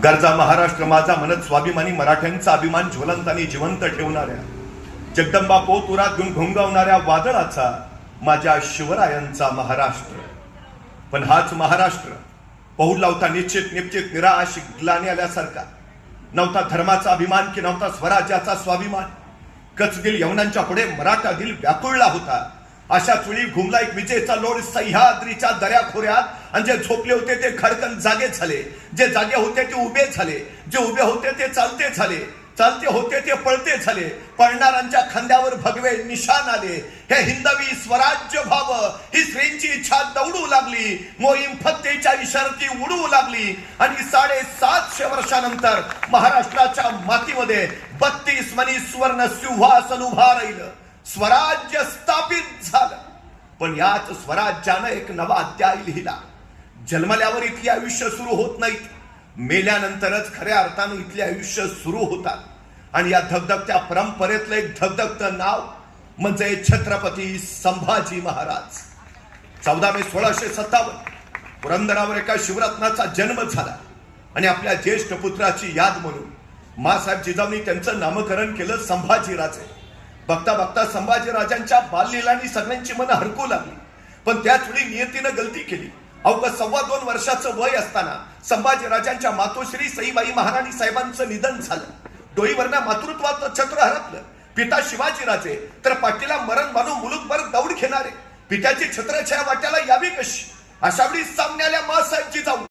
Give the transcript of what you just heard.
गरजा महाराष्ट्र माझा म्हणत स्वाभिमानी मराठ्यांचा अभिमान ज्वलंतानी जिवंत ठेवणाऱ्या, जगदंबा पोतुरात घेऊन घोंगावणाऱ्या वादळाचा माझ्या शिवरायांचा महाराष्ट्र. पण हाच महाराष्ट्र पाऊल लावता निश्चित निश्चित निराश ग्लानी आल्यासारखा नव्हता. धर्माचा अभिमान की नव्हता स्वराज्याचा स्वाभिमान. कचदिल यवनांच्या पुढे मराठा दिल व्याकुळला होता. अशाच वेळी घुमला एक विजेचा लोड सह्याद्रीच्या दऱ्याखोऱ्यात, आणि जे झोपले होते ते खडकन जागे झाले, जे जागे होते ते उभे झाले, जे उभे होते ते चालते झाले, चालते होते ते पळते झाले. पळणाऱ्यांच्या खांद्यावर भगवे निशाण आले. हे हिंदवी स्वराज्य व्हावं ही श्रींची इच्छा दौडू लागली. मोहीम फत्तेच्या इशारती उडू लागली. आणि 750 वर्षानंतर महाराष्ट्राच्या मातीमध्ये 32 मनी सुवर्ण सिंहासन उभा राहिलं. स्वराज्य स्थापित झालं. पण याच स्वराज्यानं एक नवा अध्याय लिहिला. जन्मल्यावर इथले आयुष्य सुरू होत नाहीत, मेल्यानंतरच खऱ्या अर्थानं इथले आयुष्य सुरू होतात. आणि या धगधगत्या परंपरेतलं एक धगधगतं नाव म्हणजे छत्रपती संभाजी महाराज. 14 मे 1657 पुरंदरावर एका शिवरत्नाचा जन्म झाला. आणि आपल्या ज्येष्ठ पुत्राची याद म्हणून मासाहेब जिजाऊंनी त्यांचं नामकरण केलं संभाजीराजे. बघता बघता संभाजीराजांच्या बाललीलांनी सगळ्यांची मनं हरकू लागली. पण त्याच वेळी नियतीनं गलती केली. अवघं 2.25 वर्षाचं वय असताना संभाजीराजांच्या मातोश्री सईबाई महाराणी साहेबांचं निधन झालं. डोईवरनं मातृत्वाचं छत्र हरपलं. पिता शिवाजीराजे तर पाठीला मरण बांधून मुलूकभर दौड घेणारे. पित्याची छत्रछाया वाट्याला यावी कशी, अशा वेळी सामने आल्या मासाहेब जिजाऊ.